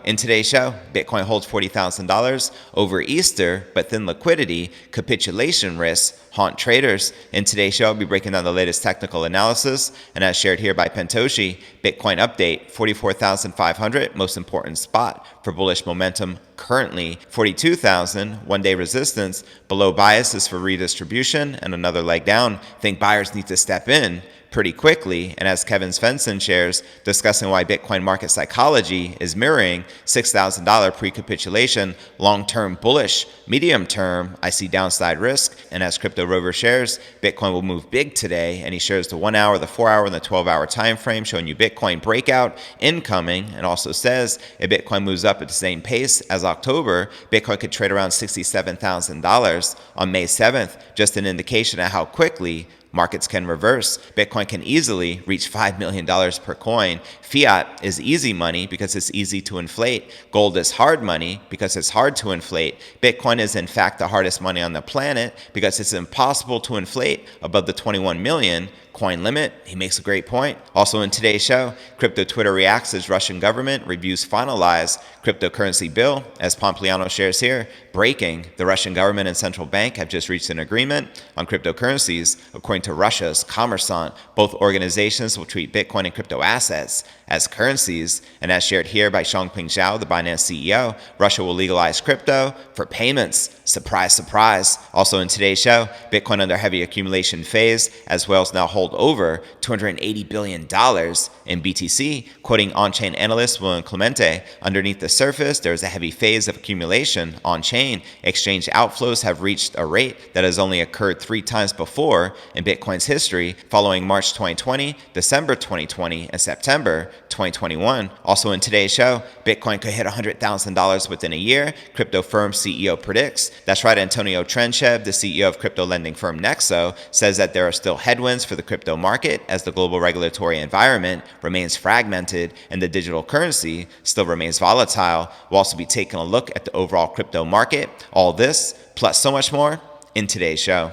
In today's show, Bitcoin holds $40,000 over Easter, but thin liquidity, capitulation risks haunt traders. In today's show, I'll be breaking down the latest technical analysis, and as shared here by Pentoshi, Bitcoin update, 44,500, most important spot for bullish momentum currently. 42,000, one-day resistance, below biases for redistribution, and another leg down. Think buyers need to step in pretty quickly, and as Kevin Svensson shares, discussing why Bitcoin market psychology is mirroring $6,000 pre-capitulation, long-term bullish, medium-term, I see downside risk, and as Crypto Rover shares, Bitcoin will move big today, and he shares the 1 hour, the 4 hour, and the 12-hour time frame, showing you Bitcoin breakout incoming, and also says if Bitcoin moves up at the same pace as October, Bitcoin could trade around $67,000 on May 7th, just an indication of how quickly markets can reverse. Bitcoin can easily reach $5 million per coin. Fiat is easy money because it's easy to inflate. Gold is hard money because it's hard to inflate. Bitcoin is in fact the hardest money on the planet because it's impossible to inflate above the 21 million coin limit. He makes a great point. Also in today's show, Crypto Twitter reacts as Russian government reviews finalized cryptocurrency bill. As Pompliano shares here, breaking, the Russian government and central bank have just reached an agreement on cryptocurrencies. According to Russia's Kommersant, both organizations will treat Bitcoin and crypto assets as currencies. And as shared here by Xiangping Zhao, the Binance CEO, Russia will legalize crypto for payments. Surprise, surprise. Also in today's show, Bitcoin under heavy accumulation phase, as well as now hold over $280 billion in BTC. Quoting on-chain analyst William Clemente, underneath the surface, there is a heavy phase of accumulation on-chain. Exchange outflows have reached a rate that has only occurred 3 times before in Bitcoin's history, following March 2020, December 2020, and September 2021. Also in today's show, Bitcoin could hit $100,000 within a year, crypto firm CEO predicts. That's right, Antoni Trenchev, the CEO of crypto lending firm Nexo, says that there are still headwinds for the crypto market as the global regulatory environment remains fragmented and the digital currency still remains volatile. We'll also be taking a look at the overall crypto market. All this, plus so much more, in today's show.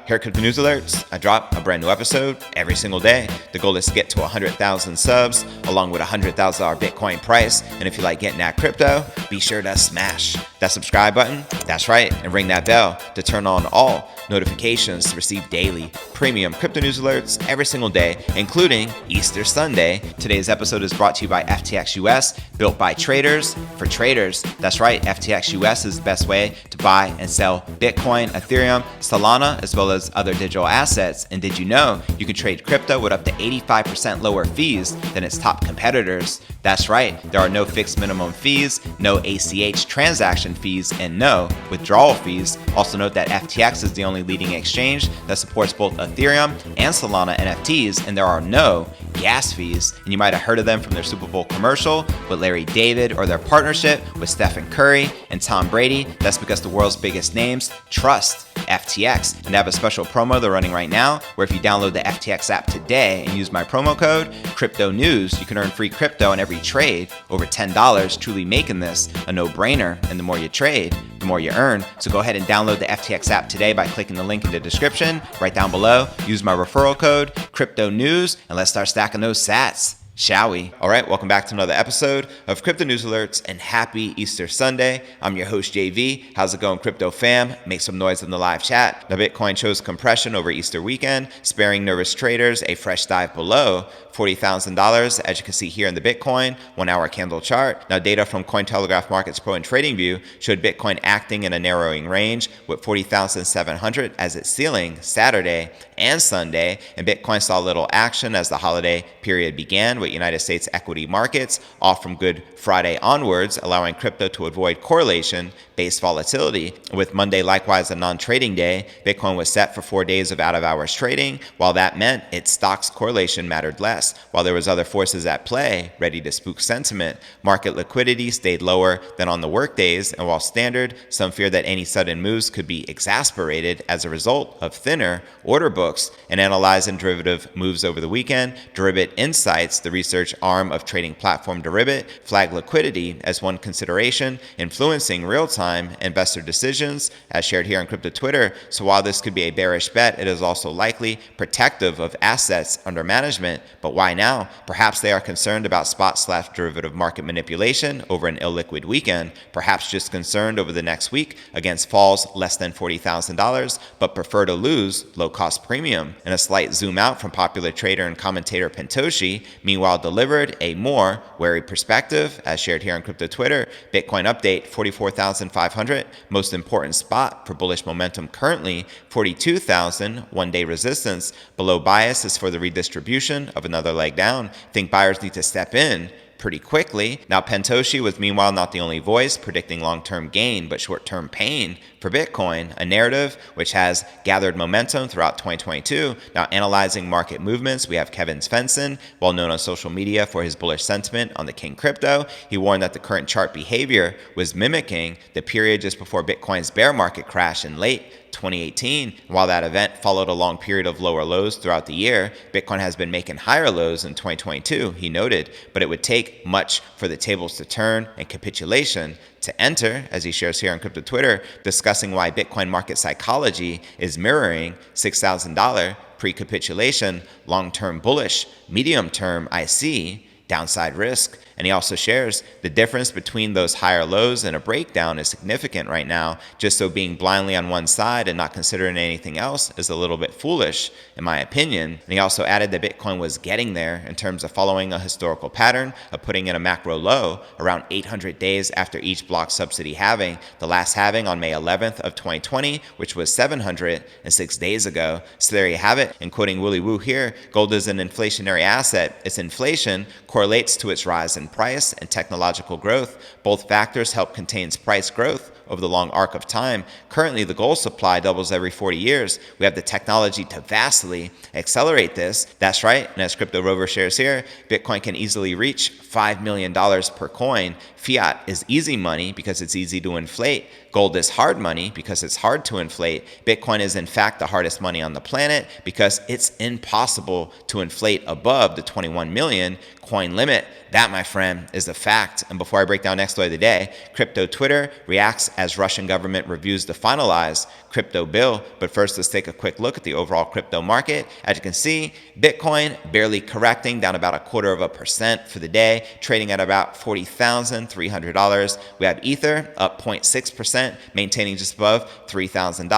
Here at Crypto News Alerts, I drop a brand new episode every single day. The goal is to get to 100,000 subs along with a $100,000 Bitcoin price. And if you like getting that crypto, be sure to smash that subscribe button. That's right. And ring that bell to turn on all notifications to receive daily premium crypto news alerts every single day, including Easter Sunday. Today's episode is brought to you by FTX US, built by traders for traders. That's right. FTX US is the best way to buy and sell Bitcoin, Ethereum, Solana, as well as other digital assets. And did you know you can trade crypto with up to 85% lower fees than its top competitors? That's right. There are no fixed minimum fees, no ACH transaction fees, and no withdrawal fees. Also note that FTX is the only leading exchange that supports both Ethereum and Solana NFTs, and there are no gas fees. And you might have heard of them from their Super Bowl commercial with Larry David or their partnership with Stephen Curry and Tom Brady. That's because the world's biggest names trust FTX, and they have a special promo they're running right now where if you download the FTX app today and use my promo code Crypto News, you can earn free crypto in every trade over $10, truly making this a no-brainer. And the more you trade, the more you earn. So go ahead and download the FTX app today by clicking the link in the description right down below. Use my referral code Crypto News, and let's start stacking those sats, shall we? All right, welcome back to another episode of Crypto News Alerts, and happy Easter Sunday. I'm your host, JV. How's it going, crypto fam? Make some noise in the live chat. The Bitcoin shows compression over Easter weekend, sparing nervous traders a fresh dive below $40,000, as you can see here in the Bitcoin 1 hour candle chart. Now, data from Cointelegraph Markets Pro and TradingView showed Bitcoin acting in a narrowing range with 40,700 as its ceiling Saturday and Sunday, and Bitcoin saw little action as the holiday period began, with United States equity markets off from Good Friday onwards, allowing crypto to avoid correlation-based volatility. With Monday likewise a non-trading day, Bitcoin was set for 4 days of out-of-hours trading, while that meant its stocks correlation mattered less. While there was other forces at play ready to spook sentiment, market liquidity stayed lower than on the work days, and while standard, some fear that any sudden moves could be exacerbated as a result of thinner order books. And analyzing derivative moves over the weekend, Deribit Insights, the research arm of trading platform Deribit, flagged liquidity as one consideration influencing real-time real-time investor decisions, as shared here on Crypto Twitter. So while this could be a bearish bet, it is also likely protective of assets under management. But why now? Perhaps they are concerned about spot/derivative market manipulation over an illiquid weekend, perhaps just concerned over the next week against falls less than $40,000, but prefer to lose low-cost premium. And a slight zoom out from popular trader and commentator Pentoshi, meanwhile delivered a more wary perspective, as shared here on Crypto Twitter. Bitcoin update 44,500, most important spot for bullish momentum currently 42,000, one-day resistance. Below bias is for the redistribution of another leg down. Think buyers need to step in pretty quickly. Now, Pentoshi was meanwhile not the only voice predicting long-term gain, but short-term pain for Bitcoin, a narrative which has gathered momentum throughout 2022. Now, analyzing market movements, we have Kevin Svensson, well known on social media for his bullish sentiment on the King crypto. He warned that the current chart behavior was mimicking the period just before Bitcoin's bear market crash in late 2018. While that event followed a long period of lower lows throughout the year, Bitcoin has been making higher lows in 2022, he noted, but it would take much for the tables to turn and capitulation to enter, as he shares here on Crypto Twitter, discussing why Bitcoin market psychology is mirroring $6,000 pre-capitulation, long-term bullish, medium-term IC, downside risk. And he also shares the difference between those higher lows and a breakdown is significant right now. Just so being blindly on one side and not considering anything else is a little bit foolish, in my opinion. And he also added that Bitcoin was getting there in terms of following a historical pattern of putting in a macro low around 800 days after each block subsidy halving, the last halving on May 11th of 2020, which was 706 days ago. So there you have it. And quoting Willy Woo here, gold is an inflationary asset. Its inflation correlates to its rise in price and technological growth. Both factors help contain price growth over the long arc of time. Currently, the gold supply doubles every 40 years. We have the technology to vastly accelerate this. That's right. And as Crypto Rover shares here, Bitcoin can easily reach $5 million per coin. Fiat is easy money because it's easy to inflate. Gold is hard money because it's hard to inflate. Bitcoin is in fact the hardest money on the planet because it's impossible to inflate above the 21 million coin limit. That, my friend, is a fact. And before I break down next story of the day, Crypto Twitter reacts as Russian government reviews the finalized crypto bill. But first, let's take a quick look at the overall crypto market. As you can see, Bitcoin barely correcting, down about 0.25% for the day, trading at about $40,300. We have Ether up 0.6%, maintaining just above $3,000.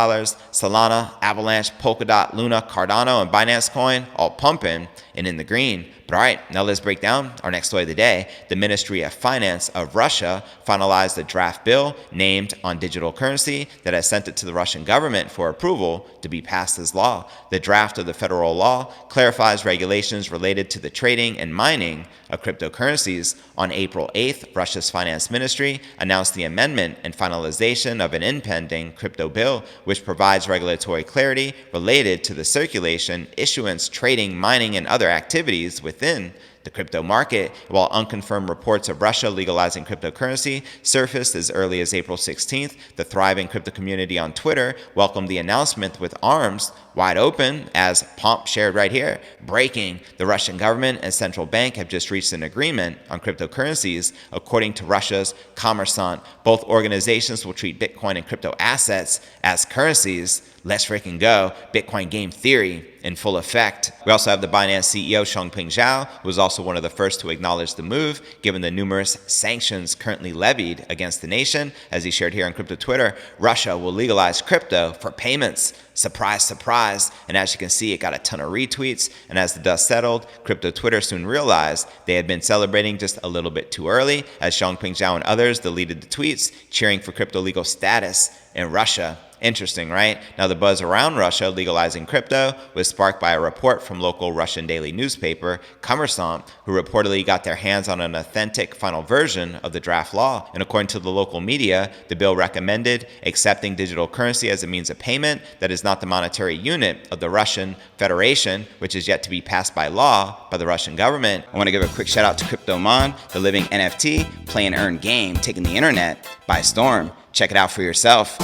Solana, Avalanche, Polkadot, Luna, Cardano, and Binance Coin all pumping and in the green. But all right, now let's break down our next story of the day. The Ministry of Finance of Russia finalized a draft bill named on digital currency that has sent it to the Russian government for approval to be passed as law. The draft of the federal law clarifies regulations related to the trading and mining of cryptocurrencies. On April 8th, Russia's finance ministry announced the amendment and finalization of an impending crypto bill, which provides regulatory clarity related to the circulation, issuance, trading, mining, and other activities within the crypto market. While unconfirmed reports of Russia legalizing cryptocurrency surfaced as early as April 16th, the thriving crypto community on Twitter welcomed the announcement with arms wide open, as Pomp shared right here. Breaking: the Russian government and central bank have just reached an agreement on cryptocurrencies. According to Russia's Kommersant, both organizations will treat Bitcoin and crypto assets as currencies. Let's freaking go. Bitcoin game theory in full effect. We also have the Binance CEO Changpeng Zhao, who was also one of the first to acknowledge the move, given the numerous sanctions currently levied against the nation. As he shared here on Crypto Twitter, Russia will legalize crypto for payments. Surprise, surprise. And as you can see, it got a ton of retweets. And as the dust settled, Crypto Twitter soon realized they had been celebrating just a little bit too early, as Changpeng Zhao and others deleted the tweets cheering for crypto legal status in Russia. Interesting, right? Now, the buzz around Russia legalizing crypto was sparked by a report from local Russian daily newspaper Kommersant, who reportedly got their hands on an authentic final version of the draft law. And according to the local media, the bill recommended accepting digital currency as a means of payment that is not the monetary unit of the Russian Federation, which is yet to be passed by law by the Russian government. I want to give a quick shout out to CryptoMon, the living NFT play and earn game taking the internet by storm. Check it out for yourself.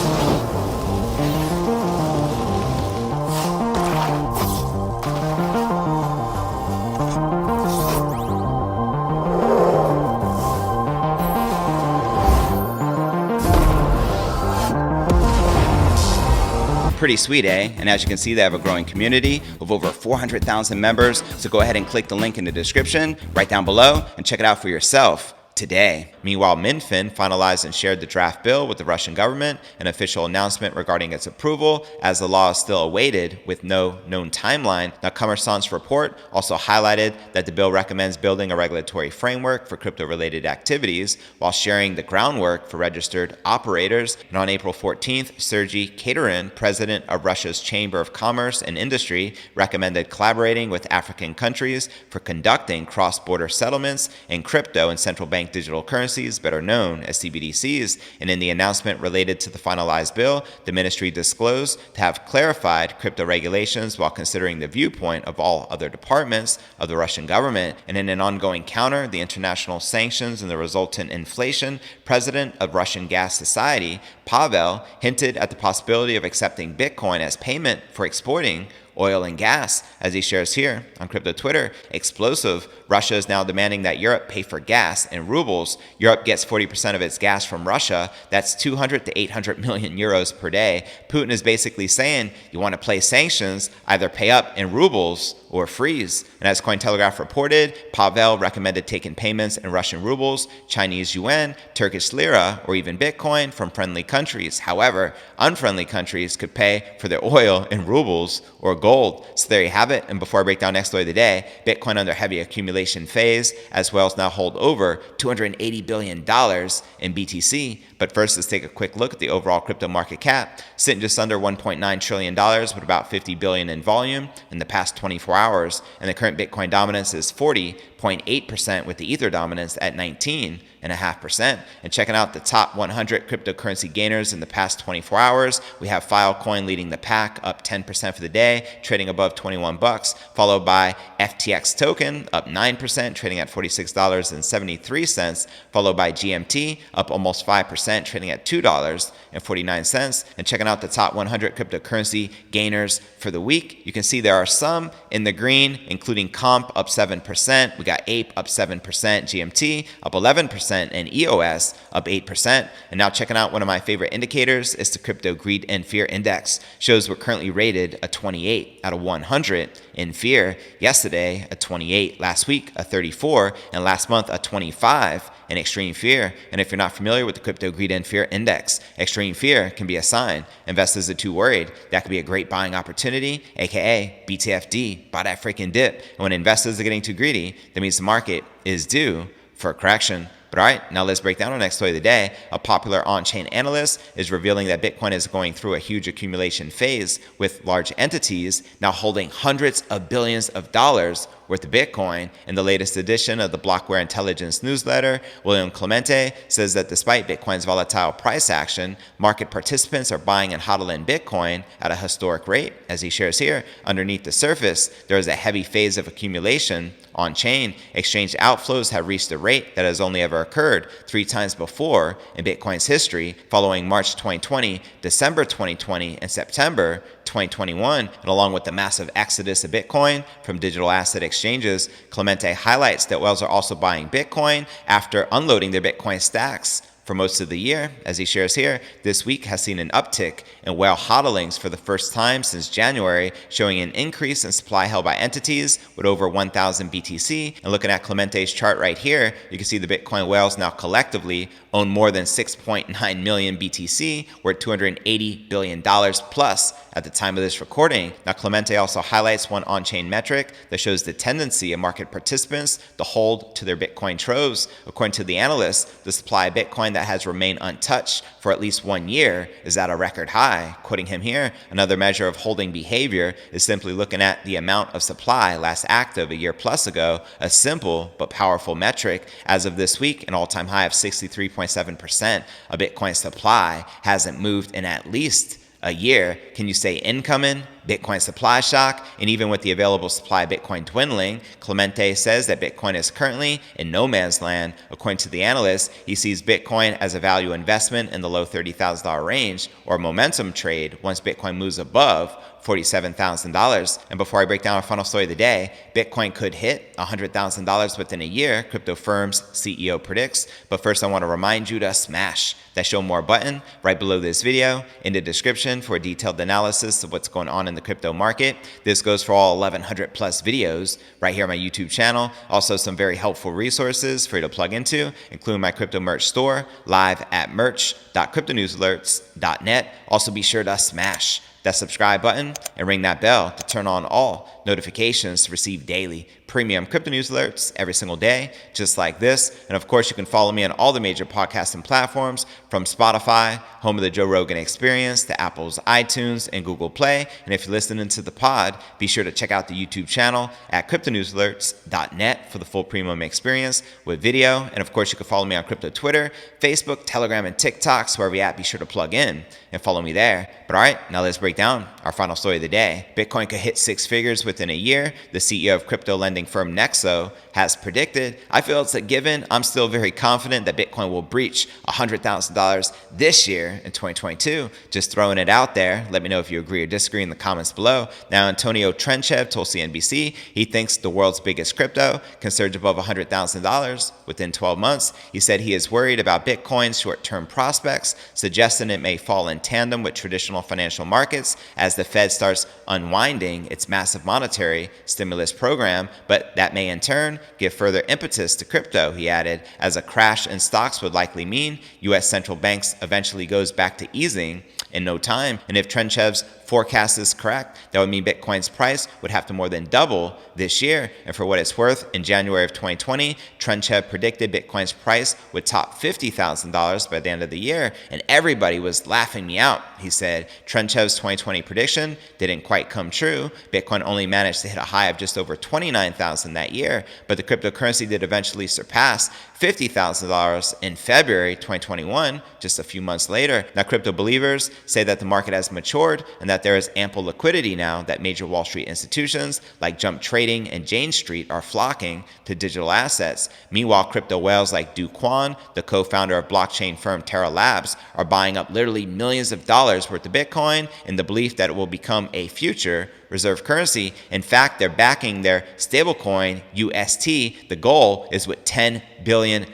Pretty sweet, eh? And as you can see, they have a growing community of over 400,000 members. So go ahead and click the link in the description right down below and check it out for yourself today. Meanwhile, Minfin finalized and shared the draft bill with the Russian government, an official announcement regarding its approval, as the law is still awaited with no known timeline. Now, Kommersant's report also highlighted that the bill recommends building a regulatory framework for crypto-related activities while sharing the groundwork for registered operators. And on April 14th, Sergei Katarin, president of Russia's Chamber of Commerce and Industry, recommended collaborating with African countries for conducting cross-border settlements in crypto and central bank digital currencies, better known as CBDCs. And in the announcement related to the finalized bill, the ministry disclosed to have clarified crypto regulations while considering the viewpoint of all other departments of the Russian government. And in an ongoing counter, the international sanctions and the resultant inflation, president of Russian Gas Society, Pavel, hinted at the possibility of accepting Bitcoin as payment for exporting oil and gas. As he shares here on crypto Twitter, explosive. Russia is now demanding that Europe pay for gas in rubles. Europe gets 40% of its gas from Russia. That's 200 to 800 million euros per day. Putin is basically saying, you want to play sanctions, either pay up in rubles or freeze. And as Cointelegraph reported, Pavel recommended taking payments in Russian rubles, Chinese yuan, Turkish lira, or even Bitcoin from friendly countries. However, unfriendly countries could pay for their oil in rubles or gold. So there you have it. And before I break down next story of the day, Bitcoin under heavy accumulation phase, as well as now hold over $280 billion in BTC. But first, let's take a quick look at the overall crypto market cap, sitting just under $1.9 trillion with about $50 billion in volume in the past 24 hours. And the current Bitcoin dominance is 40.8%, with the Ether dominance at 19.5%. And checking out the top 100 cryptocurrency gainers in the past 24 hours, we have Filecoin leading the pack, up 10% for the day, trading above 21 bucks, followed by FTX token, up 9%, trading at $46.73, followed by GMT, up almost 5%, trading at $2.49. And checking out the top 100 cryptocurrency gainers for the week, you can see there are some in the green, including Comp up 7%. We got Ape up 7%, GMT up 11%, and EOS up 8%. And now checking out one of my favorite indicators is the Crypto Greed and Fear Index. Shows we're currently rated a 28 out of 100 in fear. Yesterday, a 28. Last week, a 34. And last month, a 25 in extreme fear. And if you're not familiar with the Crypto Greed and Fear Index, extreme fear can be a sign investors are too worried. That could be a great buying opportunity, aka BTFD, buy that freaking dip. And when investors are getting too greedy, that means the market is due for a correction. But all right, now let's break down our next story of the day. A popular on-chain analyst is revealing that Bitcoin is going through a huge accumulation phase, with large entities now holding hundreds of billions of dollars worth of Bitcoin. In the latest edition of the Blockware Intelligence newsletter, William Clemente says that despite Bitcoin's volatile price action, market participants are buying and hodling Bitcoin at a historic rate. As he shares here, underneath the surface, there is a heavy phase of accumulation on-chain. Exchange outflows have reached a rate that has only ever occurred 3 times before in Bitcoin's history, following March 2020, December 2020, and September 2021. And along with the massive exodus of Bitcoin from digital asset exchanges, Clemente highlights that whales are also buying Bitcoin after unloading their Bitcoin stacks for most of the year. As he shares here, this week has seen an uptick in whale hodlings for the first time since January, showing an increase in supply held by entities with over 1,000 BTC. And looking at Clemente's chart right here, you can see the Bitcoin whales now collectively own more than 6.9 million BTC, worth $280 billion plus at the time of this recording. Now, Clemente also highlights one on-chain metric that shows the tendency of market participants to hold to their Bitcoin troves. According to the analyst, the supply of Bitcoin that has remained untouched for at least 1 year is at a record high. Quoting him here, another measure of holding behavior is simply looking at the amount of supply last active a year plus ago, a simple but powerful metric. As of this week, an all-time high of 63.7% of Bitcoin supply hasn't moved in at least a year. Can you say incoming Bitcoin supply shock, and even with the available supply of Bitcoin dwindling, Clemente says that Bitcoin is currently in no man's land. According to the analyst, he sees Bitcoin as a value investment in the low $30,000 range or a momentum trade once Bitcoin moves above $47,000. And before I break down our final story of the day, Bitcoin could hit $100,000 within a year, crypto firm's CEO predicts. But first, I want to remind you to smash that show more button right below this video in the description for a detailed analysis of what's going on in the crypto market. This goes for all 1,100 plus videos right here on my YouTube channel. Also, some very helpful resources for you to plug into, including my crypto merch store live at merch.cryptonewsalerts.net. Also, be sure to smash that subscribe button and ring that bell to turn on all notifications to receive daily premium crypto news alerts every single day, just like this. And of course, you can follow me on all the major podcasting platforms, from Spotify, home of the Joe Rogan Experience, to Apple's iTunes and Google Play. And if you're listening to the pod, be sure to check out the YouTube channel at cryptonewsalerts.net for the full premium experience with video. And of course, you can follow me on crypto Twitter, Facebook, Telegram, and TikTok. So wherever you're at, be sure to plug in and follow me there. But all right, now let's break down our final story of the day. Bitcoin could hit six figures within a year. The CEO of crypto lending firm Nexo has predicted. I feel it's a given. I'm still very confident that Bitcoin will breach $100,000 this year in 2022. Just throwing it out there. Let me know if you agree or disagree in the comments below. Now, Antoni Trenchev told CNBC he thinks the world's biggest crypto can surge above $100,000 within 12 months. He said he is worried about Bitcoin's short-term prospects, suggesting it may fall in tandem with traditional financial markets as the Fed starts unwinding its massive monetary stimulus program, but that may in turn give further impetus to crypto, he added, as a crash in stocks would likely mean U.S. central banks eventually goes back to easing in no time. And if Trenchev's forecast is correct, that would mean Bitcoin's price would have to more than double this year. And for what it's worth, in January of 2020, Trenchev predicted Bitcoin's price would top $50,000 by the end of the year, and everybody was laughing me out. He said Trenchev's 2020 prediction didn't quite come true. Bitcoin only managed to hit a high of just over $29,000 that year, but the cryptocurrency did eventually surpass $50,000 in February 2021, just a few months later. Now, crypto believers say that the market has matured and that there is ample liquidity now that major Wall Street institutions like Jump Trading and Jane Street are flocking to digital assets. Meanwhile, crypto whales like Do Kwon, the co-founder of blockchain firm Terra Labs, are buying up literally millions of dollars worth of Bitcoin in the belief that it will become a future reserve currency. In fact, they're backing their stablecoin UST. The goal is with $10 billion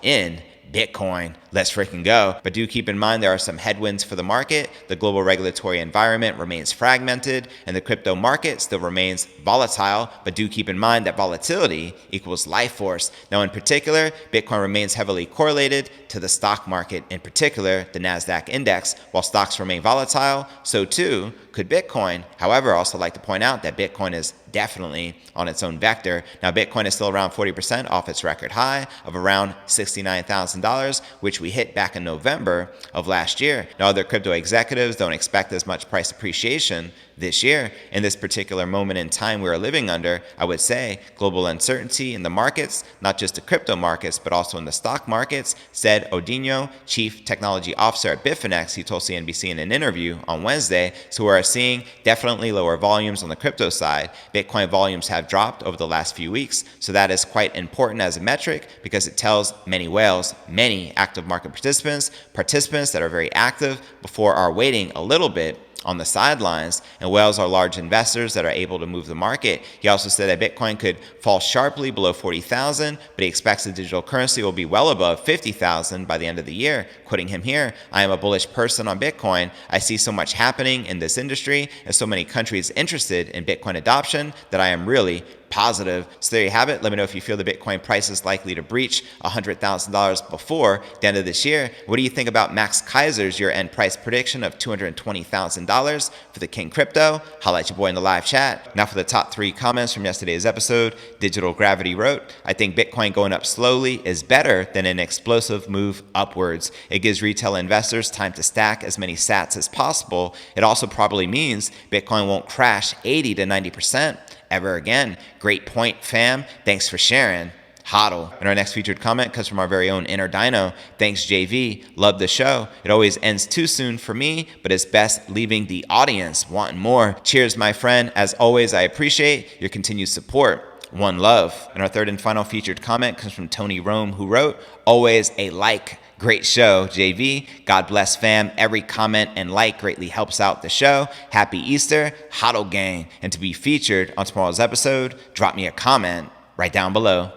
in Bitcoin. Let's freaking go. But do keep in mind there are some headwinds for the market. The global regulatory environment remains fragmented and the crypto market still remains volatile. But do keep in mind that volatility equals life force. Now, in particular, Bitcoin remains heavily correlated to the stock market, in particular the NASDAQ index. While stocks remain volatile, so too could Bitcoin. However, I also like to point out that Bitcoin is definitely on its own vector. Now, Bitcoin is still around 40% off its record high of around $69,000, which we hit back in November of last year. Now, other crypto executives don't expect as much price appreciation this year. In this particular moment in time we are living under, I would say global uncertainty in the markets, not just the crypto markets, but also in the stock markets, said Odinho, chief technology officer at Bitfinex. He told CNBC in an interview on Wednesday. So we are seeing definitely lower volumes on the crypto side. Bitcoin volumes have dropped over the last few weeks. So that is quite important as a metric because it tells many whales, many active market participants that are very active before are waiting a little bit on the sidelines, and whales are large investors that are able to move the market. He also said that Bitcoin could fall sharply below 40,000, but he expects the digital currency will be well above 50,000 by the end of the year. Quoting him here, "I am a bullish person on Bitcoin. I see so much happening in this industry and so many countries interested in Bitcoin adoption that I am really positive." So there you have it. Let me know if you feel the Bitcoin price is likely to breach $100,000 before the end of this year. What do you think about Max Kaiser's year-end price prediction of $220,000 for the King Crypto? Holla at your boy in the live chat. Now for the top 3 comments from yesterday's episode. Digital Gravity wrote, "I think Bitcoin going up slowly is better than an explosive move upwards. It gives retail investors time to stack as many sats as possible. It also probably means Bitcoin won't crash 80 to 90% ever again." Great point, fam. Thanks for sharing. Hodl. And our next featured comment comes from our very own Inner Dino. Thanks, JV. Love the show. It always ends too soon for me, but it's best leaving the audience wanting more. Cheers, my friend. As always, I appreciate your continued support. One love. And our third and final featured comment comes from Tony Rome, who wrote, always a like. Great show, JV. God bless, fam. Every comment and like greatly helps out the show. Happy Easter, Hodl gang. And to be featured on tomorrow's episode, drop me a comment right down below.